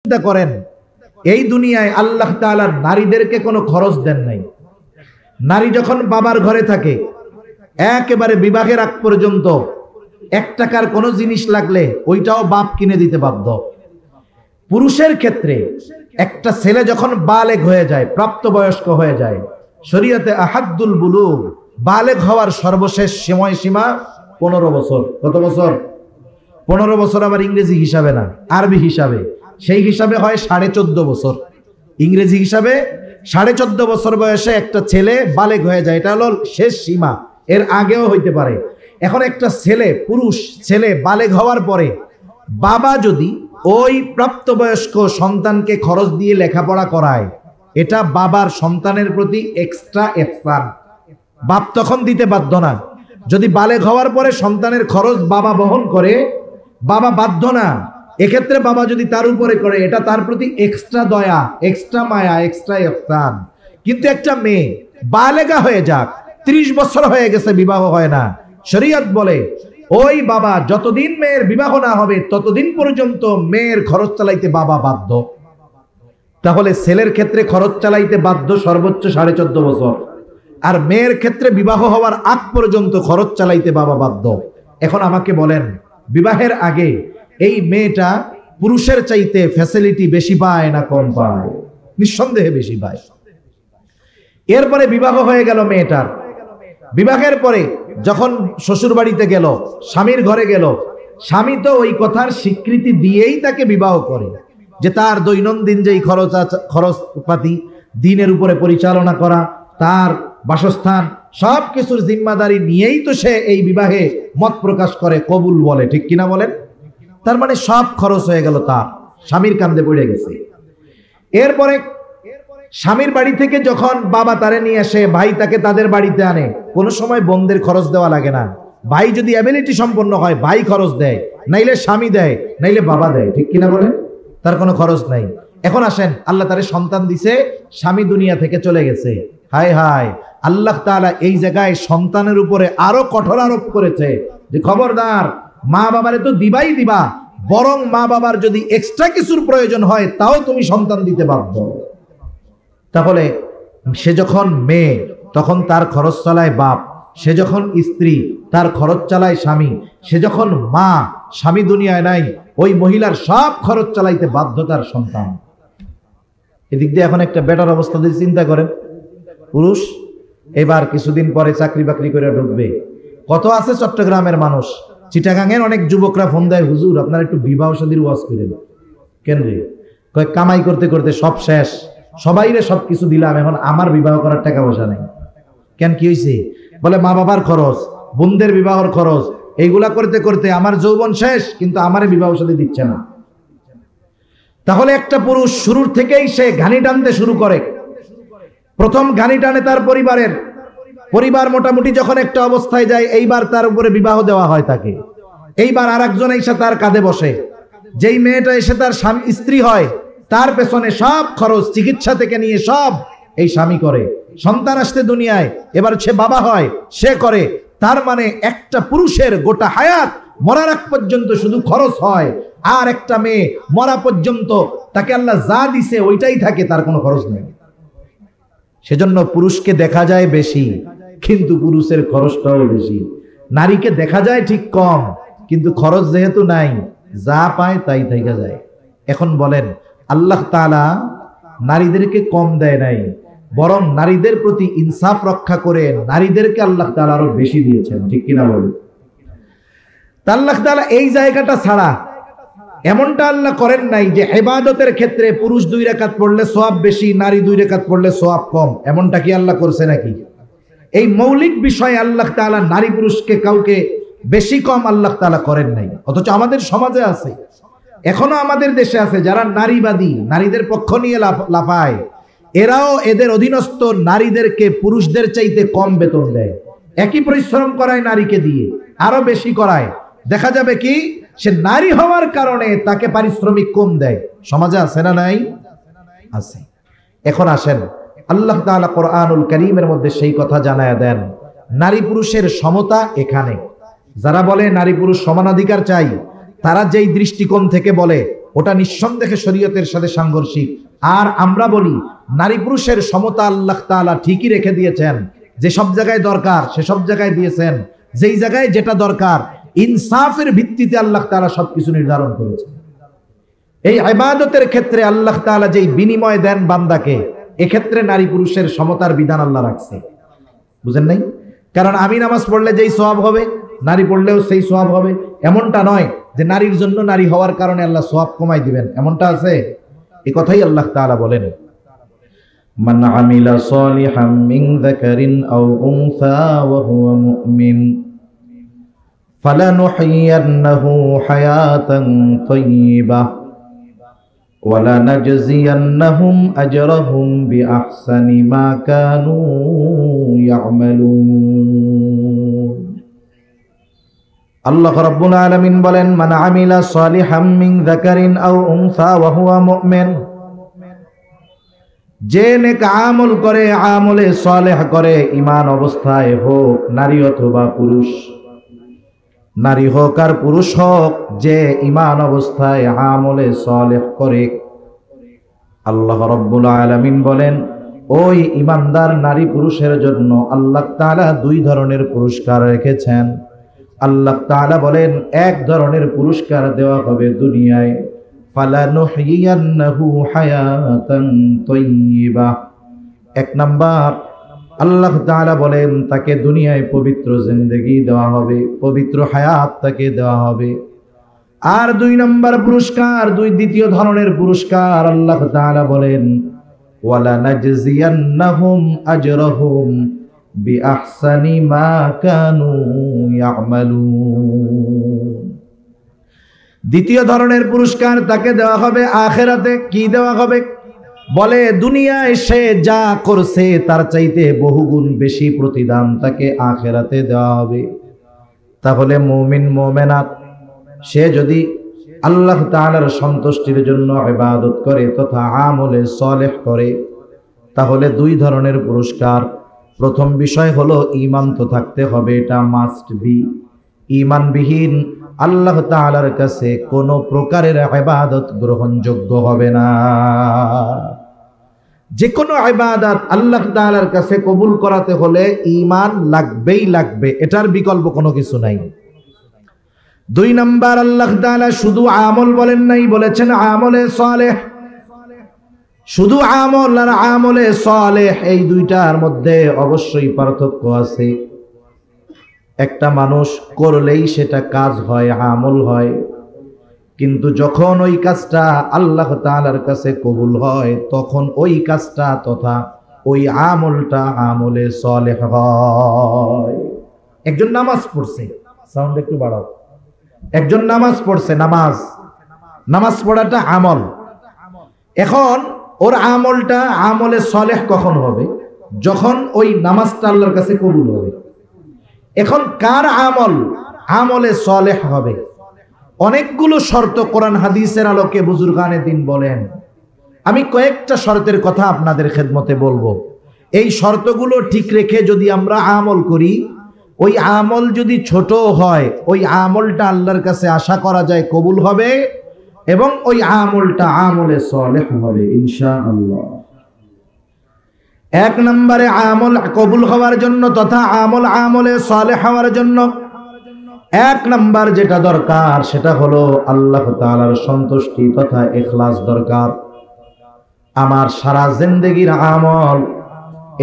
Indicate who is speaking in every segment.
Speaker 1: চিন্তা করেন, এই দুনিয়ায় আল্লাহ তাআলা নারীদেরকে কোনো খরচ দেন নাই। নারী যখন বাবার ঘরে থাকে, একেবারে বিবাহের আগ পর্যন্ত 1 টাকার কোনো জিনিস লাগলে ওইটাও বাপ কিনে দিতে বাধ্য। পুরুষের ক্ষেত্রে একটা ছেলে যখন বালেগ হয়ে যায়, প্রাপ্তবয়স্ক হয়ে যায়, শরীয়তে আহাদ্দুল বুলুগ, বালেগ হওয়ার সর্বশেষ সময়সীমা 15 বছর। কত বছর? 15 বছর। আবার ইংরেজি হিসাবে না, আরবি হিসাবে। সেই হিসাবে হয় 14.5 বছর। ইংরেজি হিসাবে 14.5 বছর বয়সে একটা ছেলে বালেগ হয়ে যায়, এটা হলো শেষ সীমা। এর আগেও হইতে পারে। এখন একটা ছেলে, পুরুষ ছেলে বালেগ হওয়ার পরে বাবা যদি ওই প্রাপ্তবয়স্ক সন্তানকে খরচ দিয়ে লেখাপড়া করায়, এটা বাবার সন্তানের প্রতি এক্সট্রা এহসান। বাপ তখন দিতে বাধ্য না। যদি বালেগ হওয়ার পরে সন্তানের খরচ বাবা বহন করে, বাবা বাধ্য না। এক্ষেত্রে বাবা যদি তার উপরে করে, এটা তার প্রতি এক্সট্রা দয়া, এক্সট্রা মায়া, এক্সট্রা ইহসান। কিন্তু একটা মেয়ে বালেগা হয়ে যাক, 30 বছর হয়ে গেছে, বিবাহ হয় না, শরীয়ত বলে ওই বাবা যতদিন মেয়ের বিবাহ না হবে ততদিন পর্যন্ত মেয়ের খরচ চালাইতে বাবা বাধ্য। তাহলে ছেলের ক্ষেত্রে খরচ চালাইতে বাধ্য সর্বোচ্চ 14.5 বছর, আর মেয়ের ক্ষেত্রে বিবাহ হওয়ার আগ পর্যন্ত খরচ চালাইতে বাবা বাধ্য। এখন আমাকে বলেন, বিবাহের আগে এই মেয়েটা পুরুষের চাইতে ফ্যাসিলিটি বেশি পায় না কম পায়? নিঃসন্দেহে বেশি পায়। এরপরে বিবাহ হয়ে গেল মেয়েটার। বিবাহের পরে যখন শ্বশুর বাড়িতে গেল, স্বামীর ঘরে গেল, স্বামী তো ওই কথার স্বীকৃতি দিয়েই তাকে বিবাহ করে, যে তার দৈনন্দিন যেই খরচপাতি দিনের উপরে পরিচালনা করা, তার বাসস্থান, সব কিছুর জিম্মাদারি নিয়েই তো সে এই বিবাহে মত প্রকাশ করে, কবুল বলে। ঠিক কিনা বলেন? তার মানে সব খরচ হয়ে গেল, তার স্বামীর কাঁধে পড়ে গেছে। এরপরে স্বামীর বাড়ি থেকে যখন বাবা তারে নিয়ে আসে, ভাই তাকে তাদের বাড়িতে আনে, কোনো সময় বোনদের খরচ দেওয়া লাগে না। ভাই যদি অ্যাবিলিটি সম্পন্ন হয়, ভাই খরচ দেয়, নাইলে স্বামী দেয়, নাইলে বাবা দেয়। ঠিক কিনা বলেন? তার কোনো খরচ নাই। এখন আসেন, আল্লাহ তারে সন্তান দিছে, স্বামী দুনিয়া থেকে চলে গেছে। হায় হায়, আল্লাহ তাআলা এই জায়গায় সন্তানের উপরে আরো কঠোর আরোপ করেছে যে খবরদার, মা বাবারে তো দিবাই দিবা, বরং মা বাবার যদি এক্সট্রা কিছুর প্রয়োজন হয় তাও তুমি সন্তান দিতে বাধ্য। তাহলে সে যখন মেয়ে, তখন তার খরচ চালায় বাপ। সে যখন স্ত্রী, তার খরচ চালায় স্বামী। সে যখন মা, স্বামী দুনিয়ায় নাই, ওই মহিলার সব খরচ চালাইতে বাধ্য তার সন্তান। এদিক দিয়ে এখন একটা বেটার অবস্থা যদি চিন্তা করেন, পুরুষ এবার কিছুদিন পরে চাকরি বাকরি করে ঢুকবে। কত আছে চট্টগ্রামের মানুষ, চিটাগাঙের অনেক যুবকরা ফোন দেয়, হুজুর আপনার একটু বিবাহ শাদীর ওয়াজ করেন। কেন রে? কয় কামাই করতে করতে সব শেষ, সবাইরে সব কিছু দিলাম, এখন আমার বিবাহ করার টাকা পয়সা নেই। কেন, কি হয়েছে? বলে মা বাবার খরচ, বোনদের বিবাহর খরচ, এইগুলা করতে করতে আমার যৌবন শেষ, কিন্তু আমারে বিবাহ শাদী দিচ্ছে না। তাহলে একটা পুরুষ শুরুর থেকেই সে ঘানি টানতে শুরু করে। প্রথম ঘানি টানে তার পরিবার মোটামুটি যখন একটা অবস্থায় যায়, এইবার তার উপরে বিবাহ দেওয়া হয় তাকে। এইবার আর একজন এসে তার কাঁধে বসে। যেই মেয়েটা এসে তার স্ত্রী হয়, তার পেছনে সব খরচ, চিকিৎসা থেকে নিয়ে সব এই স্বামী করে। সন্তান আসতে দুনিয়ায়, এবার সে বাবা হয়, সে করে। তার মানে একটা পুরুষের গোটা হায়াত মরার আগ পর্যন্ত শুধু খরচ হয়, আর একটা মেয়ে মরা পর্যন্ত তাকে আল্লাহ যা দিছে ওইটাই থাকে, তার কোনো খরচ নেই। সেজন্য পুরুষকে দেখা যায় বেশি, কিন্তু পুরুষের খরচটাও বেশি। নারীকে দেখা যায় ঠিক কম, কিন্তু খরচ যেহেতু নাই, যা পায় তাই থেকে যায়। এখন বলেন, আল্লাহ তাআলা নারীদেরকে কম দেয় নাই, বরং নারীদের প্রতি ইনসাফ রক্ষা করে নারীদেরকে আল্লাহ তাআলা আরো বেশি দিয়েছেন। ঠিক কিনা বলেন? আল্লাহ তাআলা এই জায়গাটা ছাড়া এমনটা আল্লাহ করেন নাই যে ইবাদতের ক্ষেত্রে পুরুষ 2 রাকাত পড়লে সওয়াব বেশি, নারী 2 রাকাত পড়লে সওয়াব কম। এমনটা কি আল্লাহ করছে নাকি? এই মৌলিক বিষয়ে আল্লাহ তাআলা নারী পুরুষকে কাউকে বেশি কম আল্লাহ তাআলা করেন নাই। অথচ আমাদের সমাজে আছে, এখনো আমাদের দেশে আছে যারা নারীবাদী, নারীদের পক্ষ নিয়ে লাফায়। এরাও এদের অধীনস্থ নারীদেরকে পুরুষদের চাইতে কম বেতন দেয়। একই পরিশ্রম করায় নারীকে দিয়ে, আরো বেশি করায়। দেখা যাবে কি, সে নারী হওয়ার কারণে তাকে পারিশ্রমিক কম দেয়। সমাজে আছে না নাই? আছে। এখন আসেন, আল্লাহ তাআলা কোরআনুল কারীমের মধ্যে সেই কথা জানায়া দেন, নারী পুরুষের সমতা এখানে। যারা বলে নারী পুরুষ সমানাধিকার চাই, তারা যেই দৃষ্টিকোণ থেকে বলে ওটা নিঃসন্দেহে শরীয়তের সাথে সাংঘর্ষিক। আর আমরা বলি নারী পুরুষের সমতা আল্লাহ তাআলা ঠিকই রেখে দিয়েছেন, যে সব জায়গায় দরকার সে সব জায়গায় দিয়েছেন, যেই জায়গায় যেটা দরকার ইনসাফের ভিত্তিতে আল্লাহ তাআলা সবকিছু নির্ধারণ করেছেন। এই ইবাদতের ক্ষেত্রে আল্লাহ তাআলা যেই বিনিময় দেন বান্দাকে, এক্ষেত্রে নারী পুরুষের সমতার বিধান আল্লাহ রাখছে। বুঝেন নাই? কারণ আমি নামাজ পড়লে যেই সওয়াব হবে নারী পড়লেও সেই সওয়াব হবে, এমনটা নয় যে নারীর জন্য নারী হওয়ার কারণে আল্লাহ সওয়াব কমাই দিবেন, এমনটা আছে? এই কথাই আল্লাহ তাআলা বলেন, মান আমিলা সালিহাম মিন যাকারিন আও উনসা ওয়া হুয়া মুমিন ফালানুহয়িয়ান্নাহু হায়াতান তাইয়্যিবাহ ওয়া লানাজজিয়ান্নাহুম আজরাহুম বিআহসানি মা কানু ইয়ামালুন। আল্লাহ রাব্বুল আলামিন বলেন, মান আমিলা সালিহাম মিন যাকারিন আও উনসা ওয়া হুয়া মুমিন, যে নেক আমল করে, আমলে সালেহ করে, ঈমান অবস্থায় হোক নারী অথবা পুরুষ, নারী হোক আর পুরুষ হোক, যে ঈমান অবস্থায় আমলে সালেহ করে, আল্লাহ রাব্বুল আলামিন বলেন ওই ঈমানদার নারী পুরুষের জন্য আল্লাহ তাআলা দুই ধরনের পুরস্কার রেখেছেন। আল্লাহ তাআলা বলেন এক ধরনের পুরস্কার দেওয়া হবে দুনিয়ায়, ফালানুহয়িয়ান্নাহু হায়াতান তাইয়্যিবাহ। এক নাম্বার আল্লাহ তাআলা বলেন তাকে দুনিয়ায় পবিত্র জিন্দেগি দেওয়া হবে, পবিত্র হায়াত তাকে দেওয়া হবে। আর দুই নাম্বার পুরস্কার, দ্বিতীয় ধরনের পুরস্কার আল্লাহ তাআলা বলেন ওয়ালা নাজজিয়ান্নাহুম আজরাহুম বিআহসানি মা কানু ইয়ামালুন। দ্বিতীয় ধরনের পুরস্কার তাকে দেওয়া হবে আখিরাতে। কি দেওয়া হবে? বলে দুনিয়ায় সে যা করছে তার চাইতে বহুগুণ বেশি প্রতিদান তাকে আখিরাতে দেওয়া হবে। তাহলে মুমিন মুমিনাত সে যদি আল্লাহ তাআলার সন্তুষ্টির জন্য ইবাদত করে তথা আমলে সালেহ করে, তাহলে দুই ধরনের পুরস্কার। প্রথম বিষয় হলো ঈমান তো থাকতে হবে, এটা মাস্ট বি। ঈমানবিহীন আল্লাহ তাআলার কাছে কোনো প্রকারের ইবাদত গ্রহণযোগ্য হবে না। যে কোনো ইবাদত আল্লাহ তাআলার কাছে কবুল করাতে হলে ঈমান লাগবেই লাগবে, এটার বিকল্প কোনো কিছু নাই। দুই নাম্বার আল্লাহ তাআলা শুধু আমল বলেন নাই, বলেছেন আমলে সালেহ। শুধু আমল আর আমলে সালেহ এই দুইটার মধ্যে অবশ্যই পার্থক্য আছে। একটা মানুষ করলেই সেটা কাজ হয়, আমল হয়, কিন্তু যখন ওই কাজটা আল্লাহ তাআলার কাছে কবুল হয় তখন ওই কাজটা তথা ওই আমলটা আমলে সালেহ হয়। একজন নামাজ পড়ছে, সাউন্ড একটু বাড়াও। একজন নামাজ পড়ছে, নামাজ পড়াটা আমল। এখন ওর আমলটা আমলে সালেহ কখন হবে? যখন ওই নামাজটা আল্লাহর কাছে কবুল হবে। এখন কার আমল আমলে সালেহ হবে? অনেকগুলো শর্ত কোরআন হাদিসের আলোকে বুজুর্গানে দিন বলেন। আমি কয়েকটা শর্তের কথা আপনাদের খেদমতে বলবো। এই শর্তগুলো ঠিক রেখে যদি আমরা আমল করি, ওই আমল যদি ছোট হয় ওই আমলটা আল্লাহর কাছে আশা করা যায় কবুল হবে, এবং ওই আমলটা আমলে সালেহ হবে ইনশাআল্লাহ। এক নম্বরে আমল কবুল হওয়ার জন্য তথা আমলে সালেহ হওয়ার জন্য এক নাম্বার যেটা দরকার সেটা হলো আল্লাহ তাআলার সন্তুষ্টি তথা ইখলাস দরকার। আমার সারা জিন্দেগির আমল,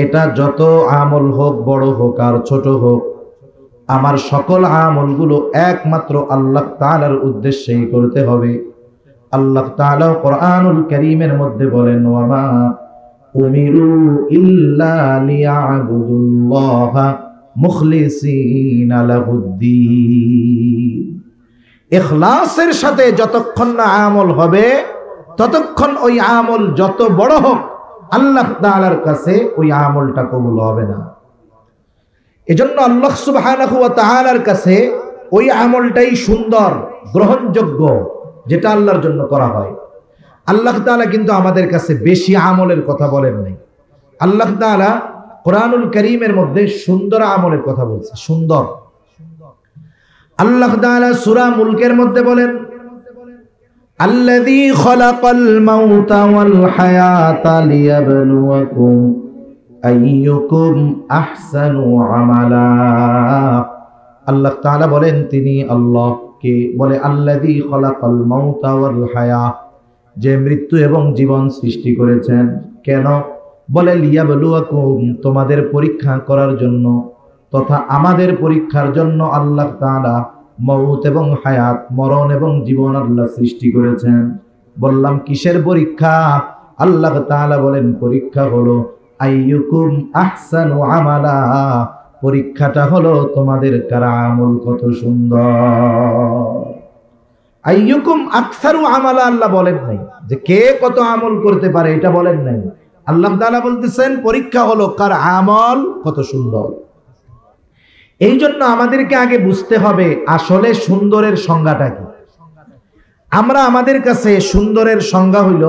Speaker 1: এটা যত আমল হোক, বড় হোক আর ছোট হোক, আমার সকল আমলগুলো একমাত্র আল্লাহ তাআলার উদ্দেশ্যেই করতে হবে। আল্লাহ তাআলা কোরআনুল কারীমের মধ্যে বলেন ওয়ামা উমিরু ইল্লা লিয়াবুদুল্লাহা মুখলিসিনা লাহুদ্দীন। ইখলাসের সাথে যতক্ষণ না আমল হবে ততক্ষণ ওই আমল যত বড় হোক আল্লাহ তাআলার কাছে ওই আমলটা কবুল হবে না। এজন্য আল্লাহ সুবহানাহু ওয়া তাআলার কাছে ওই আমলটাই সুন্দর, গ্রহণযোগ্য, যেটা আল্লাহর জন্য করা হয়। আল্লাহ তাআলা কিন্তু আমাদের কাছে বেশি আমলের কথা বলেন নাই। আল্লাহ তাআলা কোরআনুল কারীমের মধ্যে সুন্দর আমলের কথা বলছে, সুন্দর। আল্লাহ তাআলা সূরা মুলকের মধ্যে বলেন আল্লাযী খালাকাল মাউতা ওয়াল হায়াতা লিয়াবলুয়াকুম আইয়ুকুম আহসানু আমালা। আল্লাহ তাআলা বলেন তিনি আল্লাহ, কে বলে আল্লাযী খালাকাল মাউতা ওয়াল হায়া, যে মৃত্যু এবং জীবন সৃষ্টি করেছেন। কেন? বলে লিয়াবলুয়াকুম, তোমাদের পরীক্ষা করার জন্য তথা আমাদের পরীক্ষার জন্য আল্লাহ তাআলা মউত এবং হায়াত, মরণ এবং জীবন আল্লাহ সৃষ্টি করেছেন। বললাম কিসের পরীক্ষা? আল্লাহ তাআলা বলেন পরীক্ষা হলো আইয়ুকুম আহসানু আমালা, পরীক্ষাটা হলো তোমাদের কারা আমল কত সুন্দর। আইয়ুকুম আকসারু আমালা আল্লাহ বলেন নাই যে কে কত আমল করতে পারে, এটা বলেন নাই। আল্লাহ তাআলা বলতেছেন পরীক্ষা হলো কার আমল কত সুন্দর। এই জন্য আমাদেরকে আগে বুঝতে হবে আসলে সুন্দরের সংজ্ঞাটা কি। আমরা আমাদের কাছে সুন্দরের সংজ্ঞা হইল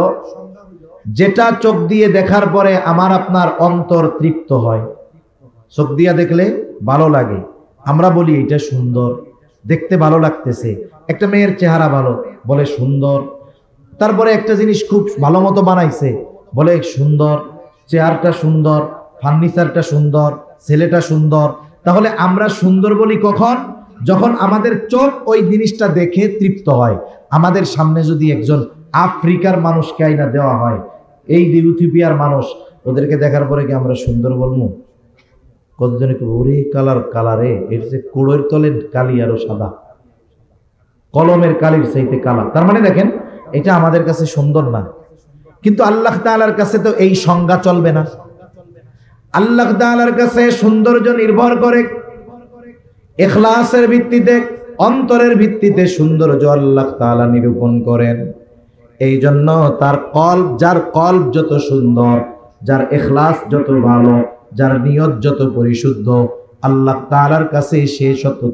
Speaker 1: যেটা চোখ দিয়ে দেখার পরে আমার আপনার অন্তর তৃপ্ত হয়, চোখ দিয়ে দেখলে ভালো লাগে, আমরা বলি এটা সুন্দর, দেখতে ভালো লাগতেছে। একটা মেয়ের চেহারা ভালো, বলে সুন্দর। তারপরে একটা জিনিস খুব ভালো মতো বানাইছে, বলে সুন্দর, চেয়ারটা সুন্দর, ফার্নিচারটা সুন্দর, ছেলেটা সুন্দর। তাহলে আমরা সুন্দর বলি কখন? যখন আমাদের চোখ ওই জিনিসটা দেখে তৃপ্ত হয়। আমাদের সামনে যদি একজন আফ্রিকার মানুষকে আইনা দেওয়া হয়, এই ইথিওপিয়ার মানুষ, ওদেরকে দেখার পরে কি আমরা সুন্দর বলবো? কতজনে ওরে কালারে এর যে কোড়ের তলের কালি আরো সাদা, কলমের কালির চাইতে কালা। তার মানে দেখেন এটা আমাদের কাছে সুন্দর না, কিন্তু আল্লাহ তাআলার কাছে তো এই সংজ্ঞা চলবে না। আল্লাহ তাআলার কাছে সৌন্দর্য নির্ভর করে ইখলাসের ভিত্তিতে, অন্তরের ভিত্তিতে সৌন্দর্য আল্লাহ তাআলা নিরূপণ করেন। এই জন্য তার কলব, যার কলব যত সুন্দর, যার ইখলাস যত ভালো, যার নিয়ত যত পরিশুদ্ধ, আল্লাহ তাআলার কাছে সে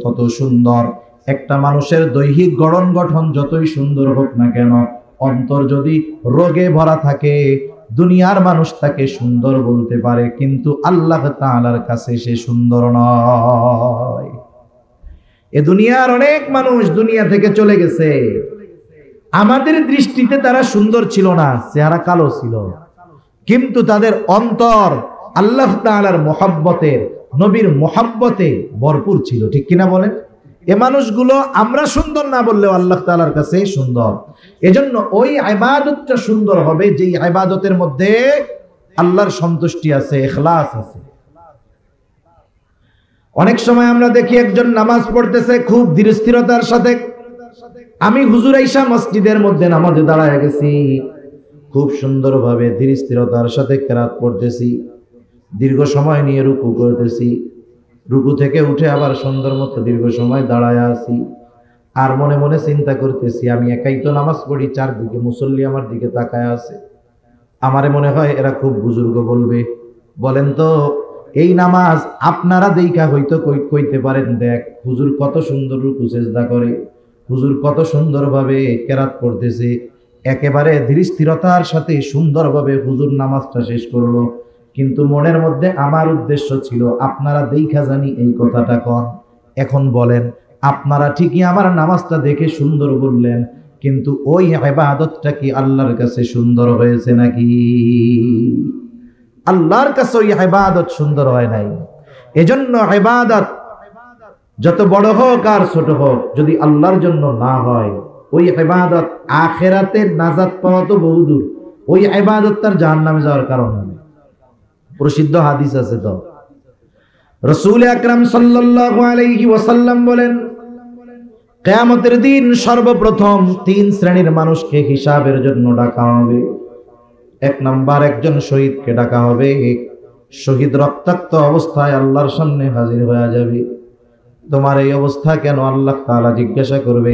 Speaker 1: তত সুন্দর। একটা মানুষের দৈহিক গঠন যতই সুন্দর হোক না কেন, অন্তর যদি রোগে ভরা থাকে, দুনিয়ার মানুষ তাকে সুন্দর বলতে পারে, কিন্তু আল্লাহ তাআলার কাছে সে সুন্দর নয়। এ দুনিয়ার অনেক মানুষ দুনিয়া থেকে চলে গেছে, আমাদের দৃষ্টিতে তারা সুন্দর ছিল না, চেহারা কালো ছিল, কিন্তু তাদের অন্তর আল্লাহ তাআলার মহব্বতে, নবীর মহব্বতে ভরপুর ছিল। ঠিক কিনা বলেন? এ মানুষগুলো আমরা সুন্দর না বললেও আল্লাহ তাআলার কাছে সুন্দর। এজন্য ওই ইবাদতটা সুন্দর হবে যেই ইবাদতের মধ্যে আল্লাহর সন্তুষ্টি আছে, ইখলাস আছে। অনেক সময় আমরা দেখি একজন নামাজ পড়তেছে খুব ধীরস্থিরতার সাথে। আমি হুজুর আইসা মসজিদের মধ্যে নামাজে দাঁড়ায় গেছি, খুব সুন্দরভাবে ধীরস্থিরতার সাথে কেরাত পড়তেছি, দীর্ঘ সময় নিয়ে রুকু করতেছি, রুকু থেকে উঠে আবার সুন্দর মতো দীর্ঘ সময় দাঁড়ায় আছি, আর মনে মনে চিন্তা করতেছি আমি একাই তো নামাজ পড়ি, চারদিকে মুসল্লি আমার দিকে তাকায় আছে। আমারে মনে হয় এরা খুব বুজুর্গ বলবে। বলেন তো এই নামাজ আপনারা দেইখা হয়তো কইতে পারেন, দেখ হুজুর কত সুন্দর রুকু সেজদা করে, হুজুর কত সুন্দরভাবে কেরাত পড়তেছে, একেবারে ধীরস্থিরতার সাথে সুন্দরভাবে হুজুর নামাজটা শেষ করলো। কিন্তু মনের মধ্যে আমার উদ্দেশ্য ছিল আপনারা দেইখা জানি এই কথাটা কন। এখন বলেন আপনারা ঠিকই আমার নামাজটা দেখে সুন্দর বললেন, কিন্তু ওই ইবাদতটা কি আল্লাহর কাছে সুন্দর হয়েছে নাকি? আল্লাহর কাছে ওই ইবাদত সুন্দর হয় নাই। এজন্য ইবাদত যত বড় হোক আর ছোট হোক, যদি আল্লাহর জন্য না হয়, ওই ইবাদত আখিরাতে নাজাত পাওয়া তো বহুদূর, ওই ইবাদত তার জাহান্নামে যাওয়ার কারণ হবে। প্রসিদ্ধ হাদিস আছে তো, রাসূল আকরাম সাল্লাল্লাহু আলাইহি ওয়াসাল্লাম বলেন কিয়ামতের দিন সর্বপ্রথম তিন শ্রেণীর মানুষকে হিসাবের জন্য ডাকা হবে। এক নাম্বার একজন শহীদকে ডাকা হবে। শহীদ রক্তাক্ত অবস্থায় আল্লাহর সামনে হাজির হয়ে যাবে। তোমার এই অবস্থা কেন? আল্লাহ তাআলা জিজ্ঞাসা করবে,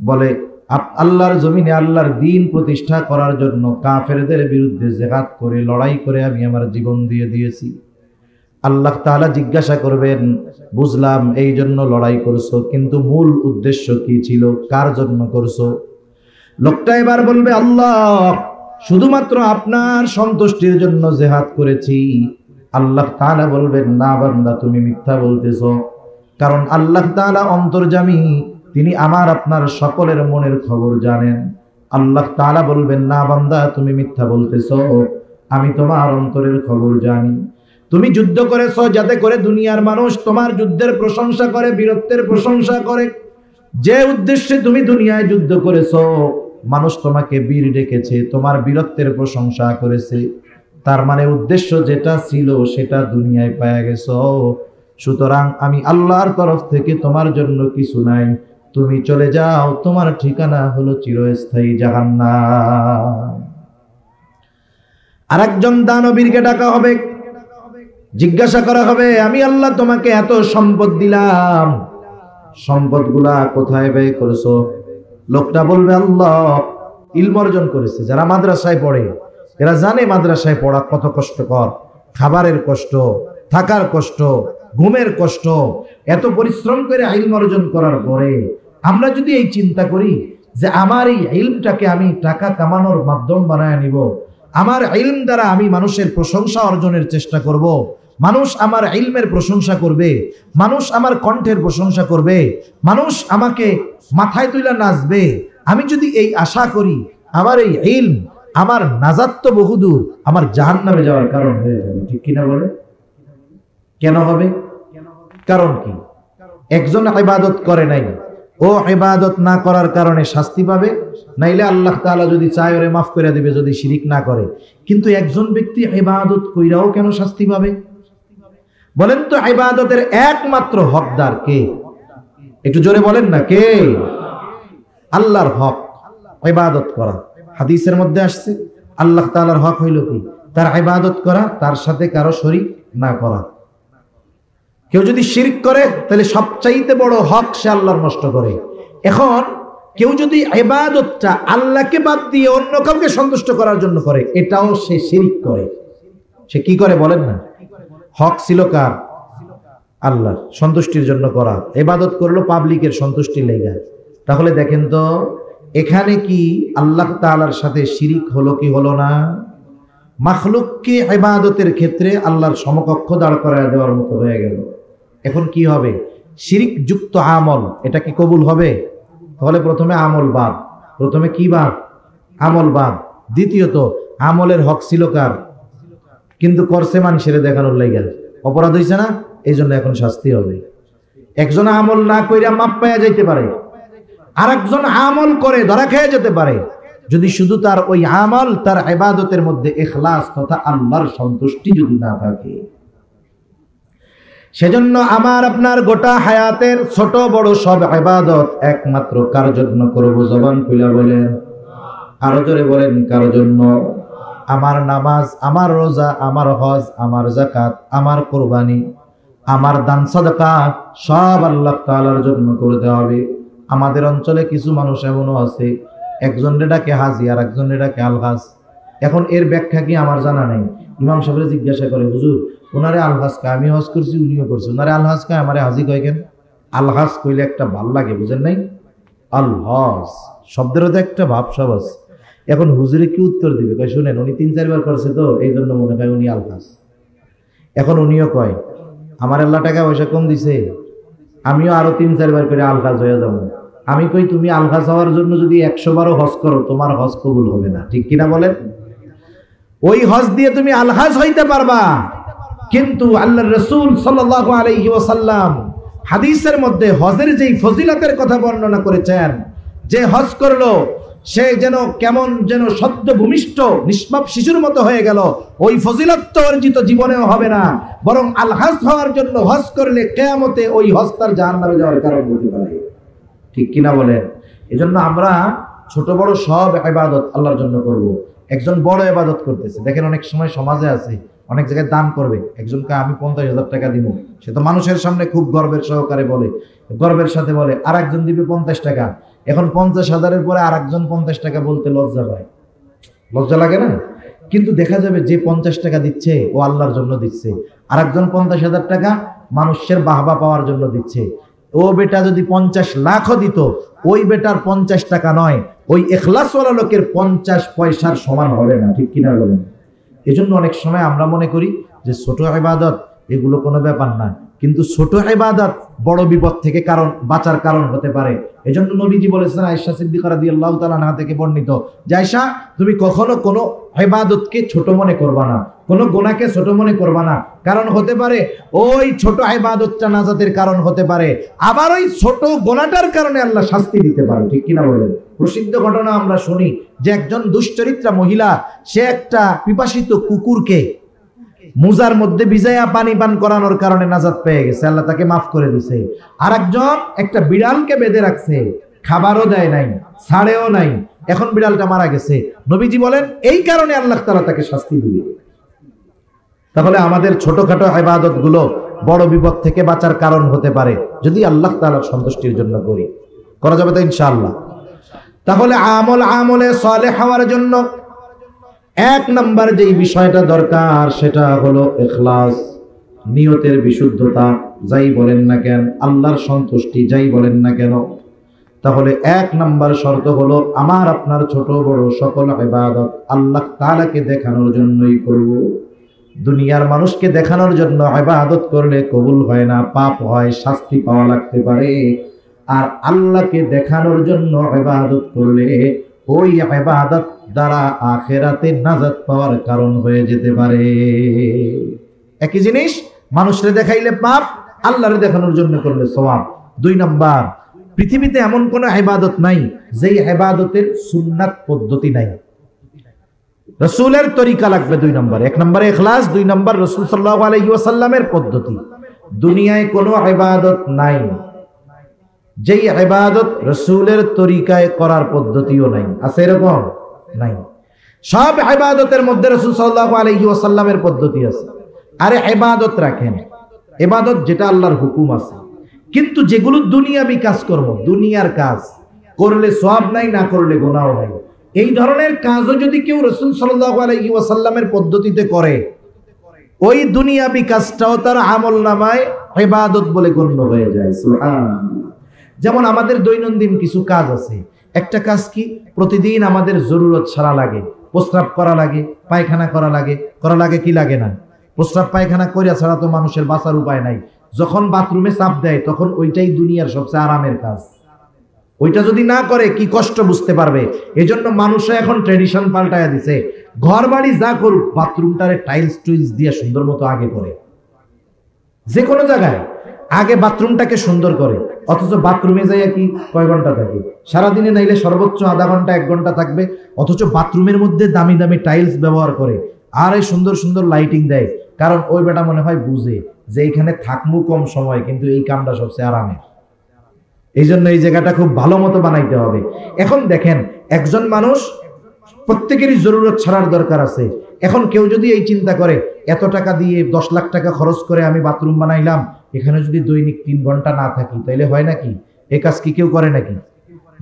Speaker 1: বলে আল্লাহর জমিনে আল্লাহর দ্বীন প্রতিষ্ঠা করার জন্য কাফেরদের বিরুদ্ধে জিহাদ করে, লড়াই করে আমি আমার জীবন দিয়ে দিয়েছি। আল্লাহ তাআলা জিজ্ঞাসা করবেন, বুঝলাম এই জন্য লড়াই করছো, কিন্তু মূল উদ্দেশ্য কি ছিল, কার জন্য করছো? লোকটা এবার বলবে, আল্লাহ শুধুমাত্র আপনার সন্তুষ্টির জন্য জিহাদ করেছি। আল্লাহ তাআলা বলবেন, না বান্দা তুমি মিথ্যা বলতেছো, কারণ আল্লাহ তাআলা অন্তর্যামী, তিনি আমার আপনার সকলের মনের খবর জানেন। আল্লাহ তাআলা বলবেন, না বান্দা তুমি মিথ্যা বলতেছো, আমি তোমার অন্তরের খবর জানি। তুমি যুদ্ধ করেছো যাতে করে দুনিয়ার মানুষ তোমার যুদ্ধের প্রশংসা করে, বীরত্বের প্রশংসা করে। যে উদ্দেশ্যে তুমি দুনিয়ায় যুদ্ধ করেছো, মানুষ তোমাকে বীর ডেকেছে, তোমার বীরত্বের প্রশংসা করেছে, তার মানে উদ্দেশ্য যেটা ছিল সেটা দুনিয়ায় পাওয়া গেছো। সুতরাং আমি আল্লাহর তরফ থেকে তোমার জন্য কিছু নাই, তুমি চলে যাও, তোমার ঠিকানা হলো চিরস্থায়ী জাহান্নাম। আরেকজন দানবীরকে ডাকা হবে, জিজ্ঞাসা করা হবে, আমি আল্লাহ তোমাকে এত সম্পদ দিলাম, সম্পদগুলা কোথায় ব্যয় করেছো? লোকটা বলবে, আল্লাহ ইলম অর্জন করেছে। যারা মাদ্রাসায় পড়ে এরা জানে মাদ্রাসায় পড়া কত কষ্টকর, খাবারের কষ্ট, থাকার কষ্ট, ঘুমের কষ্ট। এত পরিশ্রম করে ইলম অর্জন করার পরে আমরা যদি এই চিন্তা করি যে আমার এই ইলমটাকে আমি টাকা কামানোর মাধ্যম বানায় নিব, আমার ইলম দ্বারা আমি মানুষের প্রশংসা অর্জনের চেষ্টা করব, মানুষ আমার ইলমের প্রশংসা করবে, মানুষ আমার কণ্ঠের প্রশংসা করবে, মানুষ আমাকে মাথায় তুলে নাচবে, আমি যদি এই আশা করি, আমার এই ইলম আমার নাজাত তো বহুদূর, আমার জাহান্নামে যাওয়ার কারণ হয়ে যাবে। ঠিক কিনা বলে? কেন হবে? কারণ কি? একজন ইবাদত করে নাই, ও ইবাদত না করার কারণে শাস্তি পাবে, নাইলে আল্লাহ তাআলা যদি চায় ওরে মাফ করে দিবে যদি শিরিক না করে। কিন্তু একজন ব্যক্তি ইবাদত কইরাও কেন শাস্তি পাবে? বলেন তো, ইবাদতের একমাত্র হকদার কে? একটু জোরে বলেন না, কে? আল্লাহর হক ইবাদত করা। হাদিসের মধ্যে আসছে আল্লাহ তাআলার হক হইল কি? তার ইবাদত করা, তার সাথে কারো শরীক না করা। কেউ যদি শিরক করে তাহলে সবচাইতে বড় হক সে আল্লাহর নষ্ট করে। এখন কেউ যদি ইবাদতটা আল্লাহকে বাদ দিয়ে অন্য কাউকে সন্তুষ্ট করার জন্য করে, এটাও সে শিরক করে। সে কি করে বলেন না? হক ছিল কার? আল্লাহর সন্তুষ্টির জন্য করা, ইবাদত করলো পাবলিকের সন্তুষ্টির লেগে। তাহলে দেখেন তো এখানে কি আল্লাহ তাআলার সাথে শিরিক হলো কি হলো না? মাখলুককে ইবাদতের ক্ষেত্রে আল্লাহর সমকক্ষ দাঁড় করায় দেওয়ার মতো হয়ে গেল। এখন কি হবে? শিরিক যুক্ত আমল, এটা কি কবুল হবে? তাহলে প্রথমে আমল বাদ। প্রথমে কি বাদ? আমল বাদ। দ্বিতীয়ত আমলের হক ছিল কার? কিন্তু করছে মানুষের দেখানোর লাইগা, অপরাধ হইছে না, এই জন্য এখন শাস্তি হবে। একজন আমল না কইরা মাপ পাইয়া যাইতে পারে, আর একজন আমল করে ধরা খেয়ে যেতে পারে, যদি শুধু তার ওই আমল, তার ইবাদতের মধ্যে ইখলাস তথা আল্লাহর সন্তুষ্টি যদি না থাকে। সেজন্য আমার আপনার গোটা হায়াতের ছোট বড় সব ইবাদত একমাত্র কার জন্য করব? জবান খুলে বলেন, আরো জোরে বলেন, কার জন্য? আমার নামাজ, আমার রোজা, আমার হজ, আমার যাকাত, আমার কুরবানি, আমার দান সাদাকা সব আল্লাহ তাআলার জন্য করতে হবে। আমাদের অঞ্চলে কিছু মানুষ এমনও আছে, একজনের ডাকে হাজি আর একজনের ডাকে আলহাজ। এখন এর ব্যাখ্যা কি আমার জানা নেই। ইমাম সাহেব জিজ্ঞাসা করে, হুজুর ওনারে আলহাজ কয়, আমি হজ করছি, উনিও করছে, ওনারে আলহাজ কয়, আমারে হাজি কয় কেন? আলহাজ কইলে একটা ভাল লাগে, বুঝেন নাই? আলহাজ শব্দেরও তো একটা ভাবসাব আছে। এখন হুজুরে কি উত্তর দিবে? কয়, শুনেন উনি 3-4 বার করছে তো এই জন্য মনে হয় উনি আলহাজ। এখন উনিও কয়, আমার আল্লাহ টাকা পয়সা কম দিছে, আমিও আরো 3-4 বার করে আলহাজ হয়ে যাবো। আমি কই, তুমি আলহাজ হওয়ার জন্য যদি 100 বারও হজ করো, তোমার হজ কবুল হবে না। ঠিক কিনা বলেন? ওই হজ দিয়ে তুমি আলহাজ হইতে পারবা, কিন্তু আল্লাহর রাসূল সাল্লাল্লাহু আলাইহি ওয়াসাল্লাম হাদিসের মধ্যে হজের যেই ফজিলতের কথা বর্ণনা করেছেন, যে হজ করলো সে যেন কেমন যেন সদ্য ভূমিষ্ঠ নিষ্পাপ শিশুর মতো হয়ে গেল, ওই ফজিলত তো অর্জিত জীবনেও হবে না, বরং আলহাজ হওয়ার জন্য হজ করলে কিয়ামতে ওই হজ তার জাহান্নামে যাওয়ার কারণ হতে পারে। ঠিক কিনা বলেন? এজন্য আমরা ছোট বড় সব ইবাদত আল্লাহর জন্য করব। একজন বড় ইবাদত করতেছে, দেখেন অনেক সময় সমাজে আছে, অনেক জায়গায় দান করবে, একজনকে আমি 50,000 টাকা দিব, সে তো মানুষের সামনে খুব গর্বের সহকারে বলে, গর্বের সাথে বলে, আর একজন দিবে 50 টাকা। এখন 50,000-এর পরে আর একজন 50 টাকা বলতে লজ্জা পায়, লজ্জা লাগে না? কিন্তু দেখা যাবে যে 50 টাকা দিচ্ছে ও আল্লাহর জন্য দিচ্ছে, আর একজন 50,000 টাকা মানুষের বাহবা পাওয়ার জন্য দিচ্ছে। ও বেটা যদি 50 লাখও দিত, ওই বেটার 50 টাকা নয়, ওই ইখলাসওয়ালা লোকের 50 পয়সার সমান হবে না। ঠিক কিনা বলেন? এজন্য অনেক সময় আমরা মনে করি যে ছোট ইবাদত এগুলো কোনো ব্যাপার না, কিন্তু ছোট ইবাদত বড় বিপদ থেকে বাঁচার কারণ হতে পারে। এজন্য নবীজি বলেছেন আয়েশা সিদ্দিকা রাদিয়াল্লাহু তাআলা আনহা থেকে বর্ণিত, যে আয়েশা, তুমি কখনো কোনো ইবাদতকে ছোট মনে করবা না, কোনো গুনাহকে ছোট মনে করবা না, কারণ হতে পারে ওই ছোট ইবাদতটা নাজাতের কারণ হতে পারে, আবার ওই ছোট গুনাহটার কারণে আল্লাহ শাস্তি দিতে পারে। ঠিক কিনা বলেন? প্রসিদ্ধ ঘটনা আমরা শুনি যে একজন দুশ্চরিত্রা মহিলা, সে একটা পিপাসিত কুকুরকে মুজার মধ্যে ভিজাইয়া পানি পান করানোর কারণে নাজাত পেয়ে গেছে, আল্লাহ তাকে মাফ করে দিছে। আর একজন একটা বিড়ালকে বেঁধে রাখছে, খাবারও দেয় নাই, ছাড়েও নাই, এখন বিড়ালটা মারা গেছে। নবীজি বলেন এই কারণে আল্লাহ তাআলা তাকে শাস্তি দিবে। তাহলে আমাদের ছোটখাটো ইবাদত গুলো বড় বিপদ থেকে বাঁচার কারণ হতে পারে যদি আল্লাহ তাআলার সন্তুষ্টির জন্য করি। করা যাবে তো ইনশাআল্লাহ? তাহলে আমলে সালেহ হওয়ার জন্য এক নাম্বার যেই বিষয়টা দরকার সেটা হলো ইখলাস, নিয়তের বিশুদ্ধতা। যাই বলেন না কেন, আল্লাহর সন্তুষ্টি যাই বলেন না কেন। তাহলে এক নাম্বার শর্ত হলো আমার আপনার ছোট বড় সকল ইবাদত আল্লাহ তাআলাকে দেখানোর জন্যই করব। দুনিয়ার মানুষকে দেখানোর জন্য ইবাদত করলে কবুল হয় না, পাপ হয়, শাস্তি পাওয়া লাগতে পারে। আর আল্লাহকে দেখানোর জন্য ইবাদত করলে ওই ইবাদত দ্বারা আখিরাতে নাজাত পাওয়ার কারণ হয়ে যেতে পারে। একই জিনিস, মানুষরে দেখাইলে পাপ, আল্লাহরে দেখানোর জন্য করলে সওয়াব। দুই নাম্বার, পৃথিবীতে এমন কোন ইবাদত নাই যেই ইবাদতের সুন্নাত পদ্ধতি নাই। রাসূলের তরিকা লাগবে দুই নাম্বার। এক নম্বরে ইখলাস, দুই নাম্বার রাসূল সাল্লাল্লাহু আলাইহি ওয়াসাল্লামের পদ্ধতি। দুনিয়ায় কোনো ইবাদত নাই যেই ইবাদত রাসূলের তরিকায় করার পদ্ধতিও নাই। আছে এরকম? নাই। সব ইবাদতের মধ্যে রাসূল সাল্লাল্লাহু আলাইহি ওয়াসাল্লামের পদ্ধতি আছে। আরে ইবাদত রাখেন, ইবাদত যেটা আল্লাহর হুকুম আছে, কিন্তু যেগুলো দুনিয়াবি কাজকর্ম, দুনিয়ার কাজ করলে সওয়াব নাই, না করলে গুনাহ নাই, এই ধরনের কাজও যদি কেউ রাসূল সাল্লাল্লাহু আলাইহি ওয়াসাল্লামের পদ্ধতিতে করে, ওই দুনিয়াবি কাজটাও তার আমলনামায় ইবাদত বলে গণ্য হয়ে যায়। সুবহানাল্লাহ। যেমন আমাদের দৈনন্দিন কিছু কাজ আছে। একটা কাজ কি, প্রতিদিন আমাদের জরুরত ছাড়া লাগে, প্রস্রাব করা লাগে, পায়খানা করা লাগে কি লাগে না? প্রস্রাব পায়খানা করিয়া ছাড়া তো মানুষের বাঁচার উপায় নাই। যখন বাথরুমে চাপ দেয় তখন ওইটাই দুনিয়ার সবচেয়ে আরামের কাজ। ওইটা যদি না করে কি কষ্ট বুঝতে পারবে। এজন্য মানুষে এখন ট্রেডিশন পাল্টায়া দিছে, ঘর বাড়ি যা করুক বাথরুমটারে টাইলস দিয়ে সুন্দর মতো আগে করে, যে কোনো জায়গায় আগে বাথরুমটাকে সুন্দর করে। অথচ বাথরুমে যাইয়া কি কয় ঘন্টা থাকে? সারাদিনে নাইলে সর্বোচ্চ আধা ঘন্টা 1 ঘন্টা থাকবে। অথচ বাথরুমের মধ্যে দামি দামি টাইলস ব্যবহার করে, আর এই সুন্দর সুন্দর লাইটিং দেয়, কারণ ওই বেটা মনে হয় বুঝে যে এইখানে থাকমু কম সময়, কিন্তু এই কামটা সবচেয়ে আরামের। এই জন্য এই জায়গাটা খুব ভালো মতো বানাইতে হবে। এখন দেখেন, একজন মানুষ প্রত্যেকেরই জরুরত ছাড়ার দরকার আছে। এখন কেউ যদি এই চিন্তা করে এত টাকা দিয়ে 10 লাখ টাকা খরচ করে আমি বাথরুম বানাইলাম, এখানে যদি দৈনিক 3 ঘন্টা না থাকি তাইলে হয় নাকি? এই কাজ কি কেউ করে নাকি?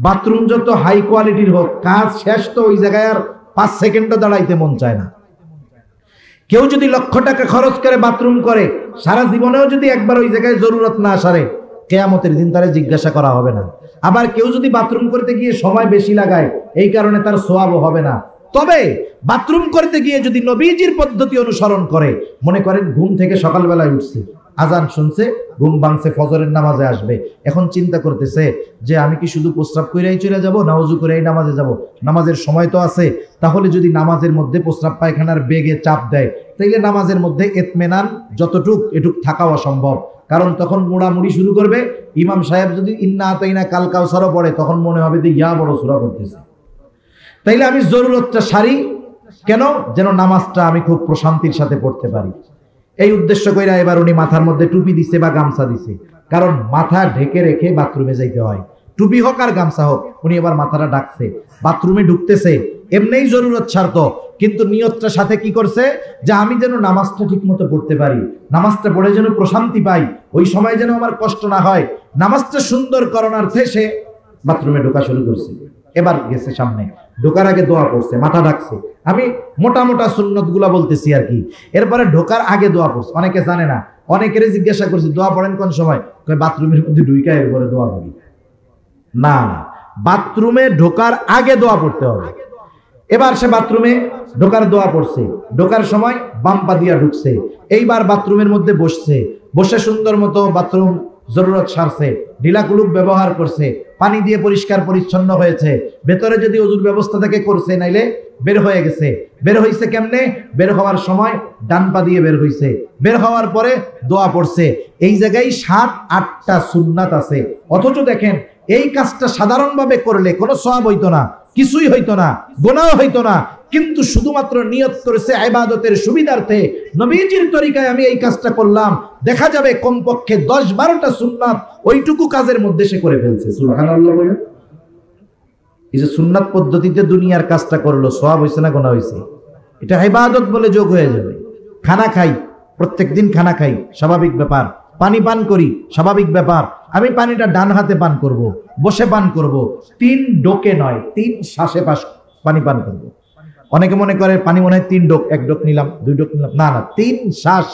Speaker 1: বাথরুম যত হাই কোয়ালিটির হোক, কাজ শেষ তো ওই জায়গায় আর 5 সেকেন্ডও দাঁড়াইতে মন চায় না। কেউ যদি লক্ষ টাকা খরচ করে বাথরুম করে, সারা জীবনেও যদি একবার ওই জায়গায় জরুরত না সারে, কিয়ামতের দিন তারে জিজ্ঞাসা করা হবে না। আবার কেউ যদি বাথরুম করতে গিয়ে সময় বেশি লাগায়, এই কারণে তার সওয়াবও হবে না। তবে বাথরুম করতে গিয়ে যদি নবীজির পদ্ধতি অনুসরণ করে, মনে করেন ঘুম থেকে সকালবেলায় উঠছে, আজান শুনছে, ঘুম ভাঙছে, ফজরের নামাজে আসবে, এখন চিন্তা করতেছে যে আমি কি শুধু প্রস্রাব কইরাই চলে যাব, না ওযু করেই নামাজে যাব? নামাজের সময় তো আছে। তাহলে যদি নামাজের মধ্যে প্রস্রাব পায়খানার বেগে চাপ দেয়, তাইলে নামাজের মধ্যে ইতমিনান এটুক থাকাও অসম্ভব। কারণ তখন মোড়ামুড়ি শুরু করবে। ইমাম সাহেব যদি ইন্না আতাইনা কাল কাউসারও পড়ে, তখন মনে হবে যে ইয়া বড় সূরা পড়তেছে। তাইলে আমি জরুরতটা সারি কেন? যেন নামাজটা আমি খুব প্রশান্তির সাথে পড়তে পারি। এই উদ্দেশ্য কইরা এবার উনি মাথার মধ্যে টুপি দিছে বা গামছা দিছে, কারণ মাথা ঢেকে রেখে বাথরুমে যাইতে হয়। টুপি হোক আর গামছা হোক, উনি এবার মাথাটা ডাকছে, বাথরুমে ঢুকতেছে, এমনিই জরুরত ছাড়তো, কিন্তু নিয়তটা সাথে কি করছে, যে আমি যেন নামাজটা ঠিক মতো পড়তে পারি, নামাজটা পড়ে যেন প্রশান্তি পাই, ওই সময় যেন আমার কষ্ট না হয়, নামাজটা সুন্দর করণার্থে সে বাথরুমে ঢোকা শুরু করছে। এবার গেছে সামনে, ঢোকার আগে দোয়া পড়ছে, মাথা ডাকছে। আমি মোটা মোটা সুন্নত গুলা বলতেছি আর কি। এরপরে ঢোকার আগে দোয়া পড়ছে। অনেকে জানে না, অনেকের জিজ্ঞাসা করছে দোয়া পড়েন কোন সময়? বাথরুমের মধ্যে ঢুইকা এরপরে দোয়া পড়ি। না, বাথরুমে ঢোকার আগে দোয়া পড়তে হবে। এবার সে বাথরুমে ঢোকার দোয়া পড়ছে, ঢোকার সময় বাম পা দিয়া ঢুকছে, এইবার বাথরুমের মধ্যে বসছে, বসে সুন্দর মতো বাথরুম জরুরত সারছে, ঢিলাকুলুক ব্যবহার করছে, পানি দিয়ে পরিষ্কার পরিচ্ছন্ন হয়েছে, ভেতরে যদি ওযুর ব্যবস্থা থেকে করছে, নাইলে বের হয়ে গেছে। বের হইছে কেমনে? বের হওয়ার সময় ডান পা দিয়ে বের হইছে, বের হওয়ার পরে দোয়া পড়ছে। এই জায়গায় 7-8টা সুন্নাত আছে, অথচ দেখেন এই কাজটা সাধারণভাবে করলে কোনো সওয়াব হইতো না, কিছুই হইতো না, গুনাহ হইতো না, কিন্তু শুধুমাত্র নিয়ত করেছে ইবাদতের সুবিধার্থে, নবীজির তরিকায় আমি এই কাজটা করলাম, দেখা যাবে কমপক্ষে 10-12টা সুন্নাত ওইটুকু কাজের মধ্যে সে করে ফেলছে। সুবহানাল্লাহ বলে এই যে সুন্নাত পদ্ধতিতে দুনিয়ার কাজটা করলো, সওয়াব হইছে না গুনাহ হইছে? এটা ইবাদত বলে যোগ হয়ে যাবে। খানা খাই, প্রত্যেকদিন খানা খাই, স্বাভাবিক ব্যাপার। পানি পান করি, স্বাভাবিক ব্যাপার। আমি পানিটা ডান হাতে পান করব, বসে পান করব, 3 ডোকে নয়, 3 শ্বাসে পানি পান করব। অনেকে মনে করে পানি মনে হয় 3 ডোক, 1 ডোক নিলাম, 2 ডোক নিলাম, না না, 3 শ্বাস।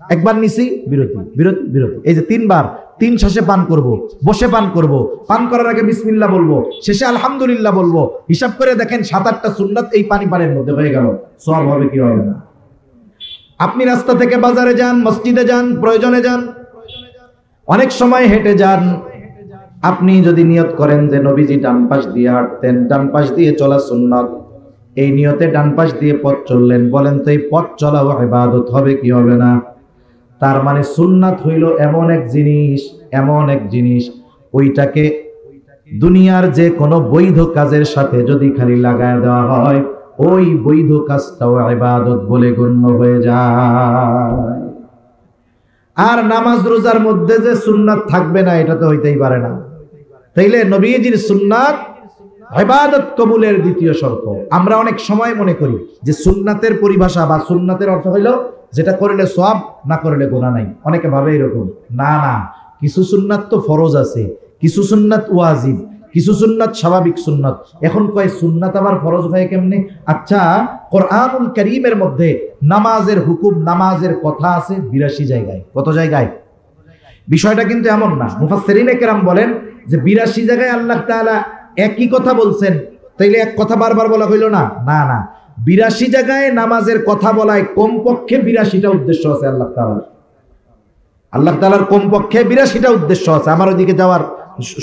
Speaker 1: একবার নিছি, বিরতি, বিরতি, বিরতি, এই যে 3 বার, 3 শ্বাসে পান করব, বসে পান করব, পান করার আগে বিসমিল্লাহ বলবো, শেষে আলহামদুলিল্লাহ বলবো। হিসাব করে দেখেন 7-8টা সুন্নাত এই পানির মধ্যে হয়ে গেল। সওয়াব হবে কি হবে না? আপনি রাস্তা থেকে বাজারে যান, মসজিদে যান, প্রয়োজনে যান, অনেক সময় হেঁটে যান, আপনি যদি নিয়ত করেন যে নবীজি ডান পাশ দিয়ে হাঁটতেন, ডান পাশ দিয়ে চলা সুন্নাত, এই নিয়তে ডান পাশ দিয়ে পথ চললেন, বলেন তো এই পথ চলাও ইবাদত হবে কি হবে না? তার মানে সুন্নাত হইল এমন এক জিনিস, এমন এক জিনিস, ওইটাকে দুনিয়ার যে কোনো বৈধ কাজের সাথে যদি খালি লাগায় দেওয়া হয়, ওই বৈধ কাজটাও ইবাদত বলে গণ্য হয়ে যায়। আর নামাজ রোজার মধ্যে যে সুন্নাত থাকবে না, এটা তো হইতেই পারে না। তাইলে নবীজির সুন্নাত ইবাদত কবুলের দ্বিতীয় শর্ত। আমরা অনেক সময় মনে করি যে সুন্নাতের পরিভাষা বা সুন্নাতের অর্থ হইল যেটা করলে সওয়াব, না করলে গুনাহ নাই। অনেকে ভাবে এরকম, না না, কিছু সুন্নাত তো ফরজ আছে, কিছু সুন্নাত ওয়াজিব, কিছু সুন্নাত স্বাভাবিক সুন্নাত। এখন কয় সুন্নাত আবার ফরজ হয় কেমনে? আচ্ছা, কোরআনুল কারীমের মধ্যে নামাজের হুকুম, নামাজের কথা আছে 82 জায়গায়। কত জায়গায়? বিষয়টা কিন্তু এমন না। মুফাসসিরিনে কেরাম বলেন যে 82 জায়গায় আল্লাহ তাআলা একই কথা বলছেন, তাইলে এক কথা বারবার বলা হইল না? না না, 82 জায়গায় নামাজের কথা বলায় কমপক্ষে 82টা উদ্দেশ্য আছে আল্লাহ তাআলার। আল্লাহ তাআলার কমপক্ষে 82টা উদ্দেশ্য আছে। আমার ওইদিকে যাওয়ার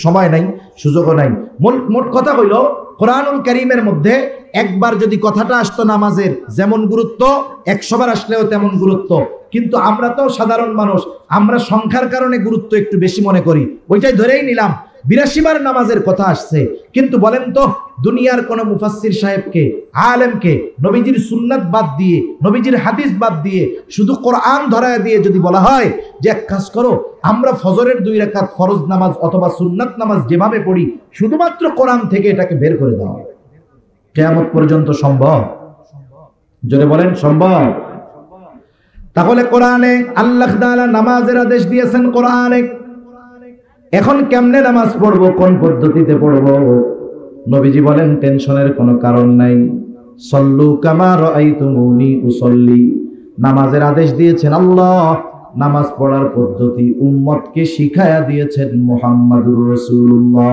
Speaker 1: সময় নাই, সুযোগও নাই। মোট কথা হইল, কোরআনুল কারীমের মধ্যে একবার যদি কথাটা আসতো নামাজের, যেমন গুরুত্ব, 100 বার আসলেও তেমন গুরুত্ব। কিন্তু আমরা তো সাধারণ মানুষ, আমরা সংখ্যার কারণে গুরুত্ব একটু বেশি মনে করি, ওইটাই ধরেই নিলাম 82 বার নামাজের কথা আসছে। কিন্তু বলেন তো, দুনিয়ার কোন মুফাসসির সাহেবকে, আলেমকে নবীজির সুন্নাত বাদ দিয়ে, নবীজির হাদিস বাদ দিয়ে, শুধু কোরআন ধরায় দিয়ে যদি বলা হয় যে এক কাজ করো, আমরা ফজরের 2 রাকাত ফরজ নামাজ অথবা সুন্নাত নামাজ যেভাবে পড়ি, শুধুমাত্র কোরআন থেকে এটাকে বের করে দাও, কিয়ামত পর্যন্ত সম্ভব? জোরে বলেন, সম্ভব? তাহলে কোরআনে আল্লাহ তাআলা নামাজের আদেশ দিয়েছেন কোরআনে। এখন কেমনে নামাজ পড়বো, কোন পদ্ধতিতে পড়বো? নবীজি বলেন টেনশনের কোনো কারণ নাই। সল্লু কামা রাআইতুমুনি উসাল্লি। নামাজের আদেশ দিয়েছেন আল্লাহ, নামাজ পড়ার পদ্ধতি উম্মতকে শিখায়া দিয়েছেন মুহাম্মাদুর রাসূলুল্লাহ।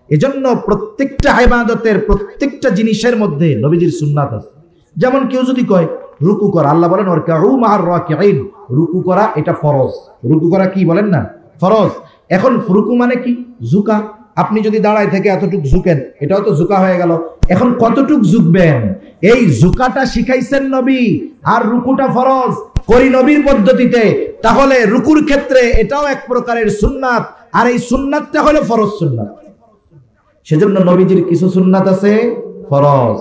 Speaker 1: এজন্য প্রত্যেকটা ইবাদতের, প্রত্যেকটা জিনিসের মধ্যে নবীজির সুন্নাত আছে। যেমন কেউ যদি কয় রুকু করা, আল্লাহ বলেন ওয়ারকাউ মা'আর রাকিঈন, রুকু করা এটা ফরজ। রুকু করা কি বলেন না? ফরজ। এখন রুকু মানে কি? ঝুঁকা। আপনি যদি দাঁড়ায় থেকে এতটুক ঝুঁকেন, এটাও তো ঝুঁকা হয়ে গেল। এখন কতটুক ঝুঁকবেন, এই ঝুঁকাটা শিখাইছেন নবী। আর রুকুটা ফরজ করি নবীর পদ্ধতিতে, তাহলে রুকুর ক্ষেত্রে এটাও এক প্রকারের সুন্নাত, আর এই সুন্নাতটা হলো ফরজ সুন্নাত। সেজন্য নবীজির কিছু সুন্নাত আছে ফরজ,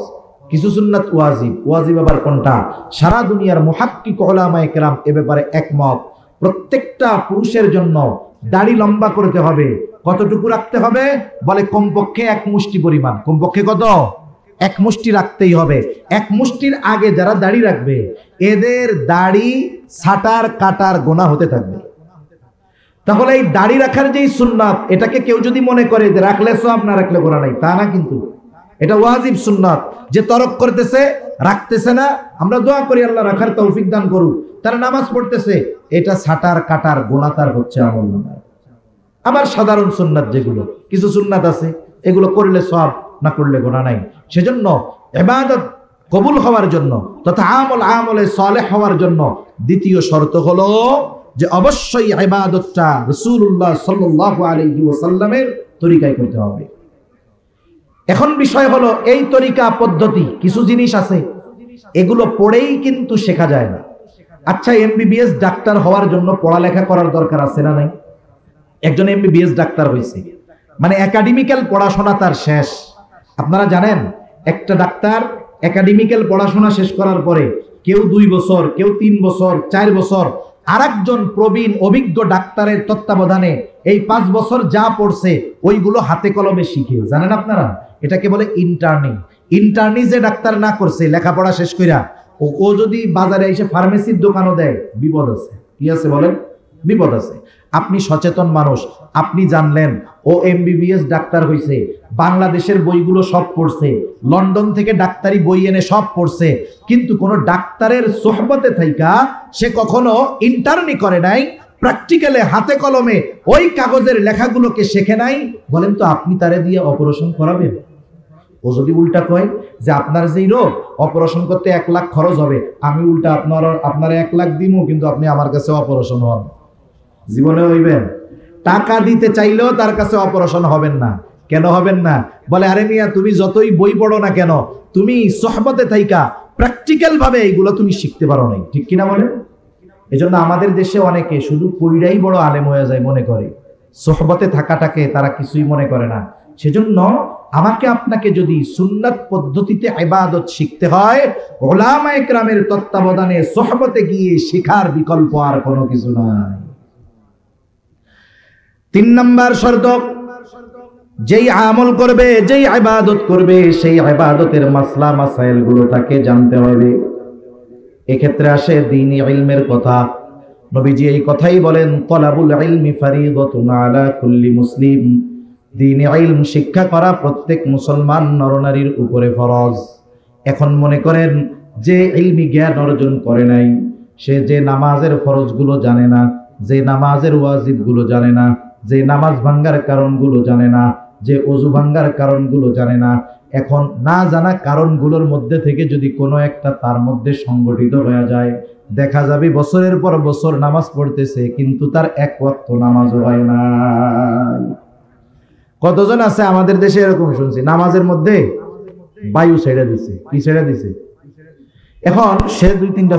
Speaker 1: কিছু সুন্নাত ওয়াজিব। ওয়াজিব আবার কোনটা? সারা দুনিয়ার মুহাক্কিক উলামায়ে কেরাম এ ব্যাপারে একমত। প্রত্যেকটা পুরুষের জন্য দাড়ি লম্বা করতে হবে। কতটুকু রাখতে হবে? বলে কমপক্ষে 1 মুষ্টি পরিমাণ। কমপক্ষে কত? 1 মুষ্টি রাখতেই হবে। 1 মুষ্টির আগে যারা দাড়ি রাখবে, এদের দাড়ি ছাটার কাটার গুনাহ হতে থাকবে। তাহলে এই দাড়ি রাখার যেই সুন্নাত, এটাকে কেউ যদি মনে করে যে রাখলে সওয়াব, না রাখলে গুনাহ নাই, তা না। কিন্তু এটা ওয়াজিব সুন্নাত। যে তরক করতেছে, রাখতেছে না, আমরা দোয়া করি আল্লাহ রাখার তৌফিক দান করুক। তারা নামাজ পড়তেছে, এটা ছাটার কাটার গুনাহ তার হচ্ছে আমল নামায়। আবার সাধারণ সুন্নাত যেগুলো, কিছু সুন্নাত আছে এগুলো করলে সওয়াব, না করলে গুনাহ নাই। সেজন্য ইবাদত কবুল হওয়ার জন্য তথা আমলে সালেহ হওয়ার জন্য দ্বিতীয় শর্ত হলো যে অবশ্যই ইবাদতটা রাসূলুল্লাহ সাল্লাল্লাহু আলাইহি ওয়াসাল্লামের তরিকায় করতে হবে। এখন বিষয় হলো এই তরিকা পদ্ধতি, কিছু জিনিস আছে এগুলো পড়েই কিন্তু শেখা যায় না। আচ্ছা, এমবিবিএস ডাক্তার হওয়ার জন্য পড়ালেখা করার দরকার আছে না নাই? একজন এমবিবিএস ডাক্তার হয়েছে মানে একাডেমিক্যাল পড়াশোনা তার শেষ। আপনারা জানেন একটা ডাক্তার একাডেমিক্যাল পড়াশোনা শেষ করার পরে কেউ 2 বছর, কেউ 3 বছর, 4 বছর আরেকজন প্রবীণ অভিজ্ঞ ডাক্তারের তত্ত্বাবধানে এই 5 বছর যা পড়ছে ওইগুলো হাতে কলমে শিখে। জানেন আপনারা এটাকে বলে ইন্টার্নি। ইন্টার্নি যে ডাক্তার না করছে লেখাপড়া শেষ কইরা ও যদি বাজারে এসে ফার্মেসির দোকানও দেয়, বিপদ আছে। কি আছে বলেন? বিপদ আছে। আপনি সচেতন মানুষ, আপনি জানলেন ও এমবিবিএস ডাক্তার হইছে, বাংলাদেশের বইগুলো সব পড়ছে, লন্ডন থেকে ডাক্তারি বই এনে সব পড়ছে, কিন্তু কোন ডাক্তারের সোহবতে থাইকা সে কখনো ইন্টার্নি করে নাই, প্র্যাকটিক্যালে হাতে কলমে ওই কাগজের লেখাগুলোকে শেখে নাই। বলেন তো আপনি তারে দিয়ে অপারেশন করাবেন? ও যদি উল্টা কয় যে আপনার যেই রোগ অপারেশন করতে 1 লাখ খরচ হবে, আমি উল্টা আপনার 1 লাখ দিব, কিন্তু আপনি আমার কাছে অপারেশন হন, জীবনে হইবেন? টাকা দিতে চাইলেও তার কাছে অপারেশন হবেন না। কেন হবেন না? বলে আরে মিয়া তুমি যতই বই পড়ো না কেন, তুমি সোহবতে থাইকা প্র্যাকটিক্যাল ভাবে এইগুলো তুমি শিখতে পারো নাই। ঠিক কিনা বলেন? এজন্য আমাদের দেশে অনেকে শুধু পড়াই বড় আলেম হয়ে যায় মনে করে, সোহবতে থাকাটাকে তারা কিছুই মনে করে না। সেজন্য আমাকে আপনাকে যদি সুন্নাত পদ্ধতিতে ইবাদত শিখতে হয়, উলামায়ে কেরামের তত্ত্বাবধানে সোহবতে গিয়ে শেখার বিকল্প আর কোনো কিছু নাই। 3 নাম্বার শর্ত, যেই আমল করবে, যেই ইবাদত করবে, সেই ইবাদতের মাসলা মাসাইল গুলো তাকে জানতে হবে। এক্ষেত্রে আসে দ্বীনি ইলমের কথা। নবীজি এই কথাই বলেন, তালাবুল ইলমি ফারিদাতুন আলা কুল্লি মুসলিম। দ্বীনি ইলম শিক্ষা করা প্রত্যেক মুসলমান নরনারীর উপরে ফরজ। এখন মনে করেন যে ইলমি জ্ঞান অর্জন করে নাই, সে যে নামাজের ফরজগুলো জানে না, যে নামাজের ওয়াজিবগুলো জানে না, যে নামাজ ভাঙ্গার কারণগুলো জানে না, যে ওযু ভাঙ্গার কারণগুলো জানে না, এখন না জানা কারণগুলোর মধ্যে থেকে যদি কোনো একটা তার মধ্যে সংগঠিত হয়ে যায়, দেখা যাবে বছরের পর বছর নামাজ পড়তেছে কিন্তু তার 1 ওয়াক্ত নামাজও হয় না। কতজন আছে আমাদের দেশে এরকম শুনছি, নামাজের মধ্যে বায়ু ছেড়ে দিছে। কি ছেড়ে দিছে? এখন সে 2-3টা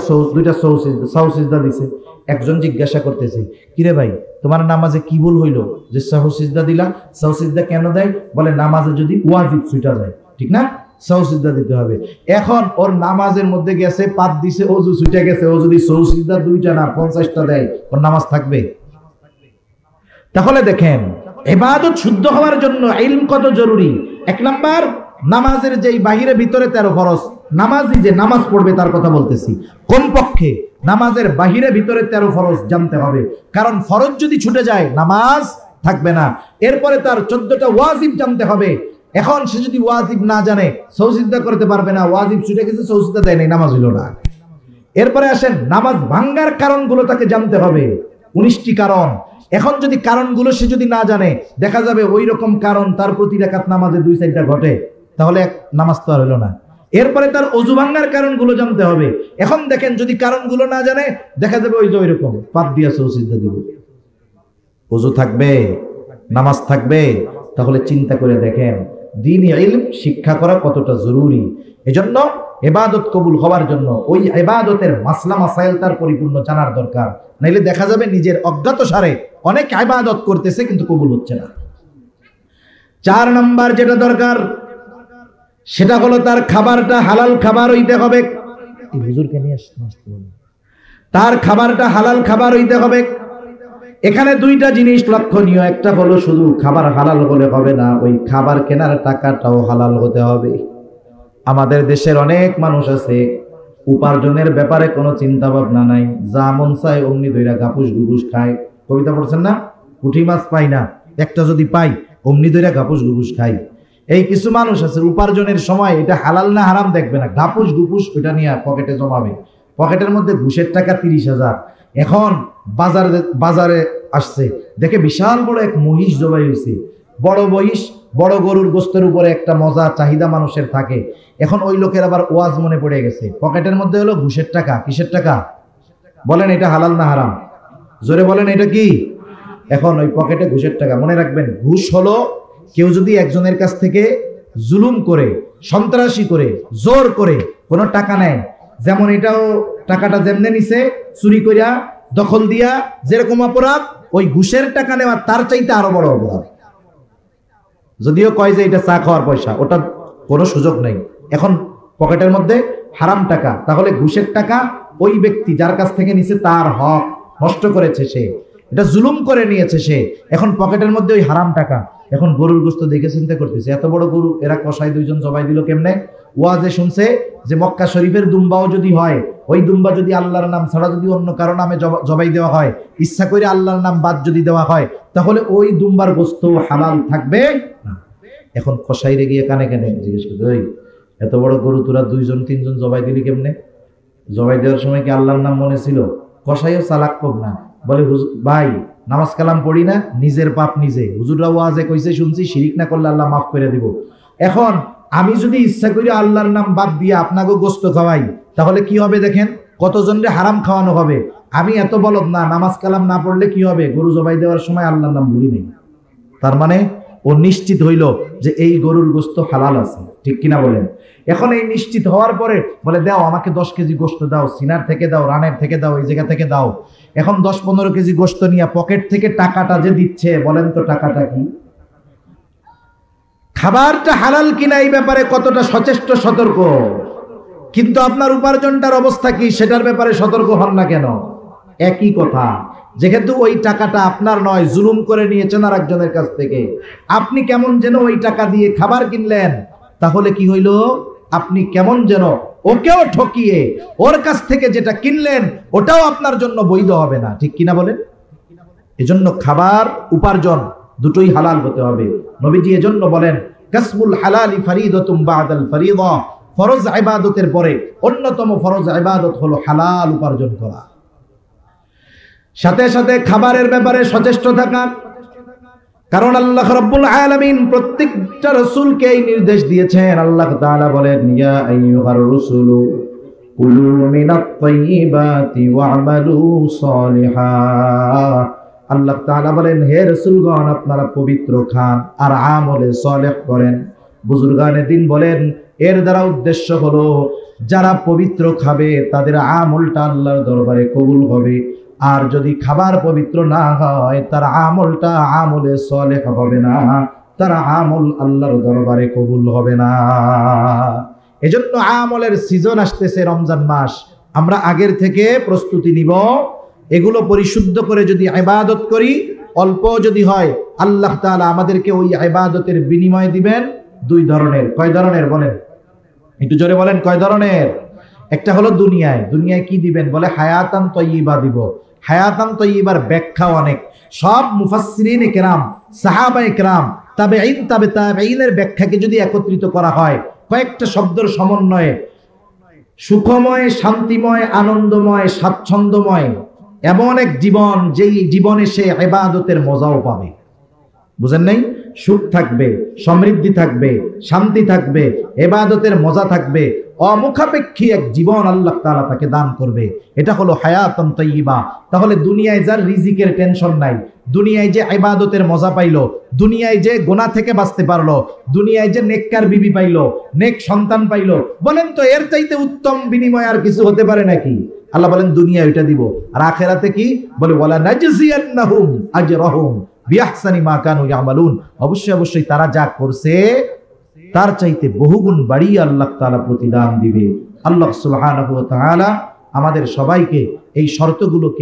Speaker 1: সাউসিজদা দিছে। একজন জিজ্ঞাসা করতেছে, কিরে ভাই তোমার নামাজে কি ভুল হইলো যে সাউসিজদা দিলা? সাউসিজদা কেন দেয়? বলে নামাজে যদি ওয়াজিব ছুটা যায়, ঠিক না, সাউসিজদা দিতে হবে। এখন ওর নামাজের মধ্যে গেছে, পাত দিছে, ওযু ছুটে গেছে, ও যদি সাউসিজদা 2টা না 50টা দেয়, ওর নামাজ থাকবে? তাহলে দেখেন ইবাদত শুদ্ধ হওয়ার জন্য ইলম কত জরুরি। 1 নাম্বার, নামাজের যেই বাহিরে ভিতরে 13 ফরজ, নামাজি যে নামাজ পড়বে তার কথা বলতেছি, কমপক্ষে নামাজের বাহিরে ভিতরে 13 ফরজ জানতে হবে। কারণ ফরজ যদি ছুটে যায় নামাজ থাকবে না। এরপরে তার 14টা ওয়াজিব জানতে হবে। এখন সে যদি ওয়াজিব না জানে সাউসিজদা করতে পারবে না, ওয়াজিব ছুটে গেছে, সাউসিজদা দেয় নাই, নামাজ হলো না। এরপরে আসেন নামাজ ভাঙ্গার কারণগুলো তাকে জানতে হবে, 19টি কারণ। এখন যদি কারণগুলো সে যদি না জানে, দেখা যাবে ওই রকম কারণ তার প্রতি রাকাত নামাজে 2-4টা ঘটে, তাহলে নামাজ তো আর হলো না। এরপরে তার ওযু ভাঙ্গার কারণগুলো জানতে হবে। এখন দেখেন যদি কারণগুলো না জানে, দেখা যাবে ওই যে ওইরকম পাত দিয়া সাউসিজদা দিব, ওযু থাকবে, নামাজ থাকবে। তাহলে চিন্তা করে দেখেন দ্বীনি ইলম শিক্ষা করা কতটা জরুরি। এজন্য ইবাদত কবুল হওয়ার জন্য ওই ইবাদতের মাসলা মাসাইল তার পরিপূর্ণ জানার দরকার, নাইলে দেখা যাবে নিজের অজ্ঞাতসারে অনেক ইবাদত করতেছে কিন্তু কবুল হচ্ছে না। 4 নাম্বার যেটা দরকার সেটা হলো তার খাবারটা হালাল খাবার হইতে হবে। হুজুরকে নিয়ে আসতে হবে, তার খাবারটা হালাল খাবার হইতে হবে। এখানে 2টা জিনিস লক্ষণীয়। একটা হলো শুধু খাবার হালাল হলে হবে না, ওই খাবার কেনার টাকাটাও হালাল হতে হবে। আমাদের দেশের অনেক মানুষ আছে উপার্জনের ব্যাপারে কোনো চিন্তা ভাবনা নাই, যা মন চায় অমনি ধইরা গাপুস গুপুস খায়। কবিতা পড়ছেন না, পুঁটি মাছ পাই না, একটা যদি পাই অমনি ধইরা গাপুস গুপুস খাই। এই কিছু মানুষ আছে উপার্জনের সময় এটা হালাল না হারাম দেখবে না, গাপুস গুপুস ওটা নিয়ে পকেটে জমাবে। পকেটের মধ্যে ঘুষের টাকা 30,000। এখন বাজারে আসছে, দেখে বিশাল বড় এক মহিষ জবাই হয়েছে, বড় মহিষ বড় গরুর গোস্তের উপরে একটা মজা চাহিদা মানুষের থাকে। এখন ওই লোকের আবার ওয়াজ মনে পড়ে গেছে, পকেটের মধ্যে হলো ঘুষের টাকা। কিসের টাকা বলেন? এটা হালাল না হারাম? জোরে বলেন, এটা কি? এখন ওই পকেটে ঘুষের টাকা। মনে রাখবেন, ঘুষ হলো কেউ যদি একজনের কাছ থেকে জুলুম করে, সন্ত্রাসী করে, জোর করে কোনো টাকা নেয়, যেমন এটাও টাকাটা যেমনে নিছে চুরি করিয়া, দখল দিয়া, যেরকম অপরাধ, ওই ঘুষের টাকা নেওয়া তার চাইতে আরো বড় অপরাধ। যদিও কয় যে এটা চা খাওয়ার পয়সা, ওটা কোনো সুযোগ নেই। এখন পকেটের মধ্যে হারাম টাকা, তাহলে ঘুষের টাকা ওই ব্যক্তি যার কাছ থেকে নিছে তার হক নষ্ট করেছে, সে এটা জুলুম করে নিয়েছে সে। এখন পকেটের মধ্যে ওই হারাম টাকা। এখন গরুর গোস্ত দেখে চিন্তা করতেছে, এত বড় গরু এরা কষাই দুইজন জবাই দিল কেমনে? ওয়াজে শুনছে যে মক্কা শরীফের দুম্বাও যদি হয়, ওই দুম্বা যদি আল্লাহর নাম ছাড়া যদি অন্য কারো নামে জবাই দেওয়া হয়, ইচ্ছা করে আল্লাহর নাম বাদ যদি দেওয়া হয়, তাহলে ওই দুম্বার গোস্ত হালাল থাকবে না। এখন কষাইরে গিয়ে কানে কানে জিজ্ঞেস করতে, ওই এত বড় গরু তোরা দুইজন তিনজন জবাই দিলি কেমনে? জবাই দেওয়ার সময় কি আল্লাহর নাম মনে ছিল? কষাইও চালাক কম না, বলে ভাই নামাজ কালাম পড়ি না, নিজের পাপ নিজে, হুজুররা ওয়াজে কইছে শুনছি, শিরিক না করলে আল্লাহ মাফ করে দিব। এখন আমি যদি ইচ্ছা করি আল্লাহর নাম বাদ দিয়ে আপনাকে গোস্ত খাওয়াই, তাহলে কি হবে দেখেন, কতজনরে হারাম খাওয়ানো হবে। আমি এত বলদ না, নামাজ কালাম না পড়লে কি হবে, গরু জবাই দেওয়ার সময় আল্লাহর নাম ভুলি নেই। তার মানে ও নিশ্চিত হইল যে এই গরুর গোস্ত হালাল আছে, ঠিক কিনা বলেন? এখন এই নিশ্চিত হওয়ার পরে বলে, দাও আমাকে 10 কেজি গোস্ত দাও, সিনার থেকে দাও, রানের থেকে দাও, এই জায়গা থেকে দাও। এখন 10-15 কেজি গোস্ত নিয়ে পকেট থেকে টাকাটা যে দিচ্ছে, বলেন তো টাকাটা কি? খাবারটা হালাল কিনা এই ব্যাপারে কতটা সচেষ্ট, সতর্ক, কিন্তু আপনার উপার্জনটার অবস্থা কি সেটার ব্যাপারে সতর্ক হন না কেন? একই কথা, যেহেতু ওই টাকাটা আপনার নয়, জুলুম করে নিয়েছেন আর একজনের কাছ থেকে, আপনি কেমন যেন ওই টাকা দিয়ে খাবার কিনলেন, তাহলে কি হইল? আপনি কেমন যেন ওকেও ঠকিয়ে ওর কাছ থেকে যেটা কিনলেন ওটাও আপনার জন্য বৈধ হবে না, ঠিক কিনা বলেন? এজন্য খাবার উপার্জন দুটোই হালাল হতে হবে। নবীজি এজন্য বলেন, কাসবুল হালালি ফরিদাতুম বাদাল ফরিদা, ফরজ ইবাদতের পরে অন্যতম ফরজ ইবাদত হলো হালাল উপার্জন করা। সাথে সাথে খাবারের ব্যাপারে সচেষ্ট থাকা, কারণ আল্লাহ রাব্বুল আলামিন প্রত্যেকটা রাসূলকে এই নির্দেশ দিয়েছেন। আল্লাহ তাআলা বলেন, ইয়া আইয়ুহার রাসূলু কুলু মিনাত তাইয়্যিবাতি ওয়া'মালু সালিহা। আল্লাহ তাআলা বলেন, হে রাসূলগণ, আপনারা পবিত্র খান আর আমলে সালেহ করেন। বুজুর্গানে দিন বলেন, এর দ্বারা উদ্দেশ্য হলো যারা পবিত্র খাবে তাদের আমলটা আল্লাহর দরবারে কবুল হবে, আর যদি খাবার পবিত্র না হয় তার আমলটা আমলে সালেহ হবে না, তার আমল আল্লাহর দরবারে কবুল হবে না। এজন্য আমলের সিজন আসতেছে, রমজান মাস, আমরা আগের থেকে প্রস্তুতি নিব। এগুলো পরিশুদ্ধ করে যদি ইবাদত করি, অল্প যদি হয়, আল্লাহ তাআলা আমাদেরকে ওই ইবাদতের বিনিময় দিবেন 2 ধরনের। কয় ধরনের বলেন? একটু জোরে বলেন, কয় ধরনের? একটা হলো দুনিয়ায়। দুনিয়ায় কি দিবেন? বলে হায়াতান তয়্যিবা দিব। হায়াতান তয়্যিবার ব্যাখ্যা অনেক, সব মুফাসসিরিন কেরাম, সাহাবায়ে কেরাম, তাবেঈন, তাবে তাবেঈনের ব্যাখ্যাকে যদি একত্রিত করা হয় কয়েকটা শব্দের সমন্বয়ে, সুখময়, শান্তিময়, আনন্দময়, স্বাচ্ছন্দ্যময় এমন এক জীবন, যেই জীবনে সে ইবাদতের মজাও পাবে। বুঝেন নাই? সুখ থাকবে, সমৃদ্ধি থাকবে, শান্তি থাকবে, ইবাদতের মজা থাকবে, অমুখাপেক্ষী এক জীবন আল্লাহ তাআলা তাকে দান করবে। এটা হলো হায়াতুন তাইয়্যিবা। তাহলে দুনিয়ায় যার রিজিকের টেনশন নাই, দুনিয়ায় যে ইবাদতের মজা পাইলো, দুনিয়ায় যে গুনাহ থেকে বাঁচতে পারলো, দুনিয়ায় যে নেককার বিবি পাইলো, নেক সন্তান পাইলো, বলেন তো এর চাইতে উত্তম বিনিময় আর কিছু হতে পারে নাকি? আল্লাহ বলেন দুনিয়া ওইটা দিব, আর আখিরাতে কি বলে? ওয়ালা নাজজিয়ান্নাহুম আজরাহুম বিআহসানি মা কানু ইয়ামালুন। অবশ্যই অবশ্যই তারা যা করছে তার চাইতে বহুগুণ বাড়িয়ে আল্লাহ তাআলা প্রতিদান দিবে। আল্লাহ সুবহানাহু ওয়া তাআলা আমাদের সবাইকে এই শর্তগুলোকে